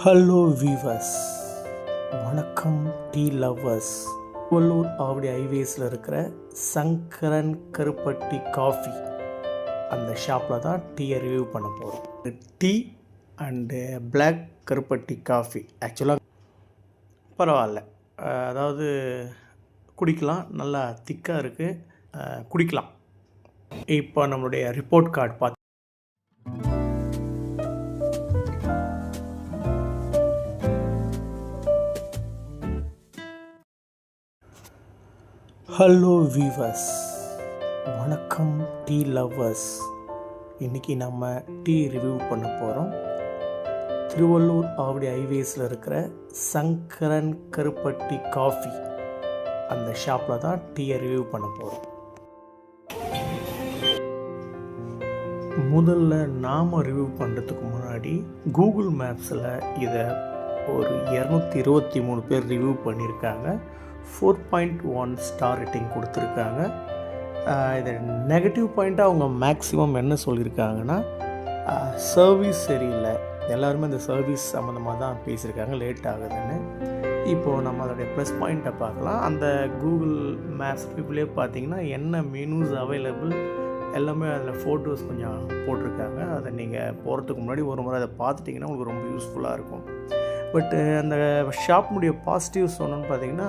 Hello viewers, வணக்கம் tea lovers. Tiruvallur Avadi ஹைவேஸில் இருக்கிற சங்கரன் கருப்பட்டி காஃபி அந்த ஷாப்பில் தான் டீயை ரிவ்யூ பண்ண போகிறோம். டீ அண்டு பிளாக் கருப்பட்டி காஃபி ஆக்சுவலாக பரவாயில்ல, அதாவது குடிக்கலாம், நல்லா திக்காக இருக்குது, குடிக்கலாம். இப்போ நம்மளுடைய ரிப்போர்ட் கார்டு பார்த்து ஹலோ வீவர்ஸ், வணக்கம் டீ லவ்வர்ஸ். இன்றைக்கி நம்ம டீ ரிவ்யூ பண்ண போகிறோம். திருவள்ளூர் ஆவடி ஹைவேஸில் இருக்கிற சங்கரன் கருப்பட்டி காஃபி அந்த ஷாப்பில் தான் டீயை ரிவ்யூ பண்ண போகிறோம். முதல்ல நாம் ரிவ்யூ பண்ணுறதுக்கு முன்னாடி கூகுள் மேப்ஸில் இதை ஒரு 223 பேர் ரிவ்யூ பண்ணியிருக்காங்க. 4.1 ஸ்டார் ரேட்டிங் கொடுத்துருக்காங்க. இது நெகட்டிவ் பாயிண்ட்டாக அவங்க மேக்ஸிமம் என்ன சொல்லியிருக்காங்கன்னா, சர்வீஸ் சரியில்லை. எல்லாருமே இந்த சர்வீஸ் சம்மந்தமாக தான் பேசியிருக்காங்க, லேட் ஆகுதுன்னு. இப்போது நம்ம அதோடைய ப்ளஸ் பாயிண்ட்டை பார்க்கலாம். அந்த கூகுள் மேப்ஸ் பீப்புளே பார்த்திங்கன்னா என்ன மெனூஸ் அவைலபிள் எல்லாமே அதில் ஃபோட்டோஸ் கொஞ்சம் போட்டிருக்காங்க. அதை நீங்கள் போகிறதுக்கு முன்னாடி ஒரு முறை அதை பார்த்துட்டிங்கன்னா உங்களுக்கு ரொம்ப யூஸ்ஃபுல்லாக இருக்கும். பட்டு அந்த ஷாப்னுடைய பாசிட்டிவ் சொன்னோன்னு பார்த்தீங்கன்னா,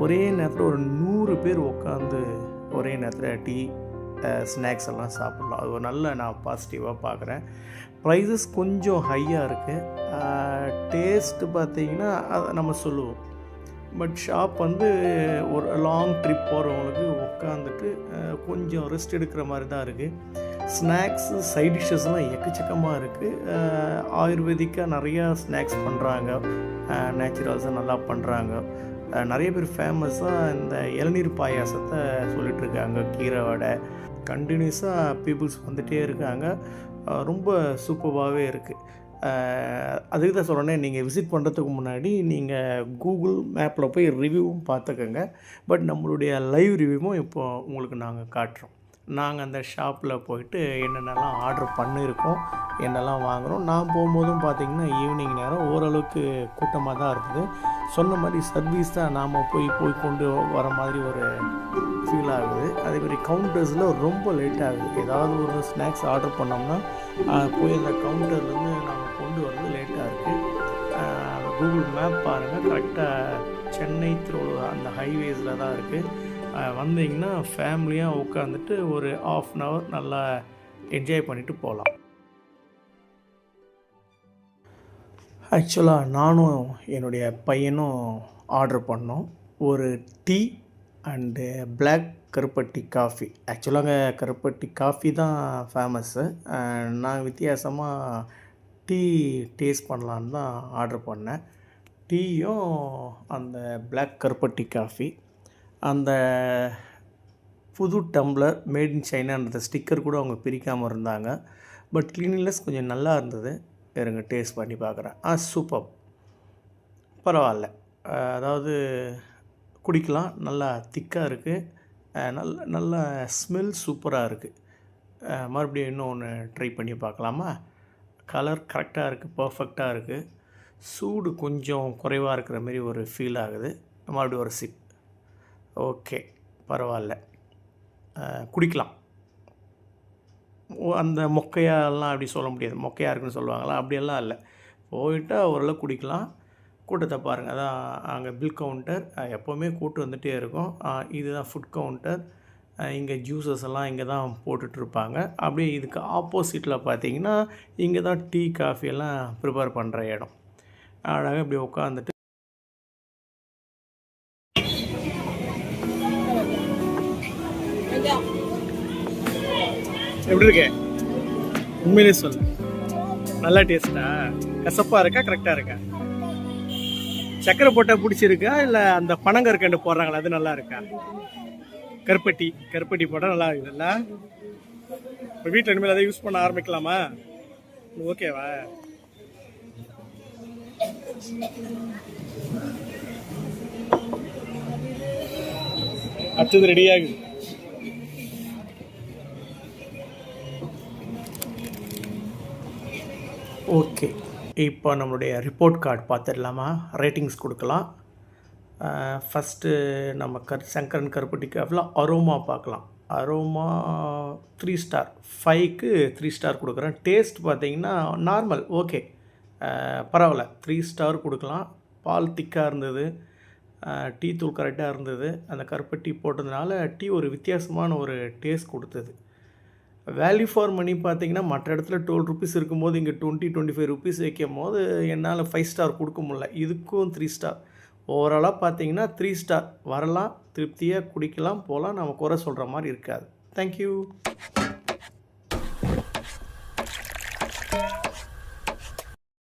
ஒரே நேரத்தில் ஒரு 100 பேர் உட்காந்து ஒரே நேரத்தில் டீ ஸ்நாக்ஸ் எல்லாம் சாப்பிட்லாம். அது ஒரு நல்ல நான் பாசிட்டிவாக பார்க்குறேன். ப்ரைஸஸ் கொஞ்சம் ஹையாக இருக்குது. டேஸ்ட்டு பார்த்திங்கன்னா அதை நம்ம சொல்லுவோம். பட் ஷாப் வந்து ஒரு லாங் ட்ரிப் போகிறவங்களுக்கு உட்காந்துட்டு கொஞ்சம் ரெஸ்ட் எடுக்கிற மாதிரி தான் இருக்குது. ஸ்நாக்ஸு சைட் டிஷ்ஷஸ்லாம் எக்கச்சக்கமாக இருக்குது. ஆயுர்வேதிக்காக நிறையா ஸ்நாக்ஸ் பண்ணுறாங்க, நேச்சுரல்ஸாக நல்லா பண்ணுறாங்க. நிறைய பேர் ஃபேமஸாக இந்த இளநீர் பாயாசத்தை சொல்லிகிட்ருக்காங்க, கீரை வடை. கண்டினியூஸாக பீப்புள்ஸ் வந்துகிட்டே இருக்காங்க. ரொம்ப சூப்பராகவே இருக்குது. அதுக்கு தான் சொல்கிறேன்னே, நீங்கள் விசிட் பண்ணுறதுக்கு முன்னாடி நீங்கள் கூகுள் மேப்பில் போய் ரிவ்யூவும் பார்த்துக்கோங்க. பட் நம்மளுடைய லைவ் ரிவ்யூவும் இப்போது உங்களுக்கு நாங்கள் காட்டுறோம். நாங்கள் அந்த ஷாப்பில் போயிட்டு என்னென்னலாம் ஆர்டர் பண்ணியிருக்கோம், என்னெல்லாம் வாங்குகிறோம். நான் போகும்போதும் பார்த்திங்கன்னா ஈவினிங் நேரம் ஓரளவுக்கு கூட்டமாக தான் இருந்தது. சொன்ன மாதிரி சர்வீஸ் தான் நாம் போய் கொண்டு வர மாதிரி ஒரு ஃபீல் ஆகுது. அதேமாதிரி கவுண்டர்ஸில் ரொம்ப லேட் ஆகுது. ஏதாவது ஒரு ஸ்நாக்ஸ் ஆர்டர் பண்ணோம்னா போய் அந்த கவுண்டர்லேருந்து நம்ம கொண்டு வரது லேட்டாக இருக்குது. கூகுள் மேப் பாருங்கள், கரெக்டாக சென்னை திருவள்ளூர் அந்த ஹைவேஸில் தான் இருக்குது. வந்தீங்கன்னா ஃபேமிலியாக உட்காந்துட்டு ஒரு 1/2 hour நல்லா என்ஜாய் பண்ணிவிட்டு போகலாம். ஆக்சுவலாக நானும் என்னுடைய பையனும் ஆர்டர் பண்ணோம். ஒரு டீ அண்டு பிளாக் கருப்பட்டி காஃபி. ஆக்சுவலாக கருப்பட்டி காஃபி தான் ஃபேமஸ்ஸு. நான் வித்தியாசமாக டீ டேஸ்ட் பண்ணலான்னு தான் ஆர்டர் பண்ணேன். டீயும் அந்த பிளாக் கருப்பட்டி காஃபி, அந்த புது டம்ளர் மேட் இன் சைனான்ற ஸ்டிக்கர் கூட அவங்க பிரிக்காமல் இருந்தாங்க. பட் க்ளீனினஸ் கொஞ்சம் நல்லா இருந்தது. இருங்க டேஸ்ட் பண்ணி பார்க்குறேன். சூப்பர், பரவாயில்ல. அதாவது குடிக்கலாம், நல்லா திக்காக இருக்குது, நல்ல ஸ்மெல் சூப்பராக இருக்குது. மறுபடியும் இன்னும் ஒன்று ட்ரை பண்ணி பார்க்கலாமா? கலர் கரெக்டாக இருக்குது, பர்ஃபெக்டாக இருக்குது. சூடு கொஞ்சம் குறைவாக இருக்கிற மாதிரி ஒரு ஃபீல் ஆகுது. மறுபடியும் ஒரு சிப். ஓகே, பரவாயில்ல, குடிக்கலாம். அந்த மொக்கையாலாம் அப்படி சொல்ல முடியாது. மொக்கையாக இருக்குன்னு சொல்லுவாங்களா, அப்படியெல்லாம் இல்லை. போயிட்டால் ஓரளவு குடிக்கலாம். கூட்டத்தை பாருங்கள், அதான் அங்கே பில் கவுண்டர். எப்போவுமே கூட்டம் வந்துகிட்டே இருக்கும். இதுதான் ஃபுட் கவுண்டர். இங்கே ஜூஸஸ் எல்லாம் இங்கே தான் போட்டுட்ருப்பாங்க. அப்படியே இதுக்கு ஆப்போசிட்டில் பார்த்தீங்கன்னா இங்கே தான் டீ காஃபியெல்லாம் ப்ரிப்பேர் பண்ணுற இடம். அழகாக இப்படி உட்காந்துட்டு எப்படி இருக்கு? உண்மையிலே சொல்லு, நல்லா டேஸ்ட்டா? கசப்பாக இருக்கா, கரெக்டாக இருக்கா? சக்கரை போட்டால் பிடிச்சிருக்கா, இல்லை அந்த பனங்கற்கண்டு போடுறாங்களா அது நல்லா இருக்கா? கருப்பட்டி போட்டால் நல்லா இருக்குதுல்ல? இப்போ வீட்டில் இனிமேல் அதை யூஸ் பண்ண ஆரம்பிக்கலாமா? ஓகேவா? அடுத்தது ரெடியாகுது. ஓகே, இப்போ நம்மளுடைய ரிப்போர்ட் கார்டு பார்த்துடலாமா? ரேட்டிங்ஸ் கொடுக்கலாம். ஃபஸ்ட்டு நம்ம சங்கரன் கருப்பட்டி கேஃபில் அரோமா பார்க்கலாம். அரோமா 3 ஸ்டார், 5க்கு 3 ஸ்டார் கொடுக்குறேன். டேஸ்ட் பார்த்தீங்கன்னா நார்மல், ஓகே, பரவாயில்ல, 3 ஸ்டார் கொடுக்கலாம். பால் திக்காக இருந்தது, டீ தூள் கரெக்டாக இருந்தது. அந்த கருப்பட்டி போட்டதுனால டீ ஒரு வித்தியாசமான ஒரு டேஸ்ட் கொடுத்தது. வேல்யூ ஃபார் மணி பார்த்தீங்கன்னா மற்ற இடத்துல 12 ருபீஸ் இருக்கும்போது இங்கே 25 ருபீஸ் வைக்கும் போது என்னால் 5 ஸ்டார் கொடுக்க முடியல. இதுக்கும் 3 ஸ்டார். ஓவராலாக பார்த்தீங்கன்னா 3 ஸ்டார் வரலாம், திருப்தியாக குடிக்கலாம், போகலாம். நம்ம குறை சொல்கிற மாதிரி இருக்காது. தேங்க்யூ.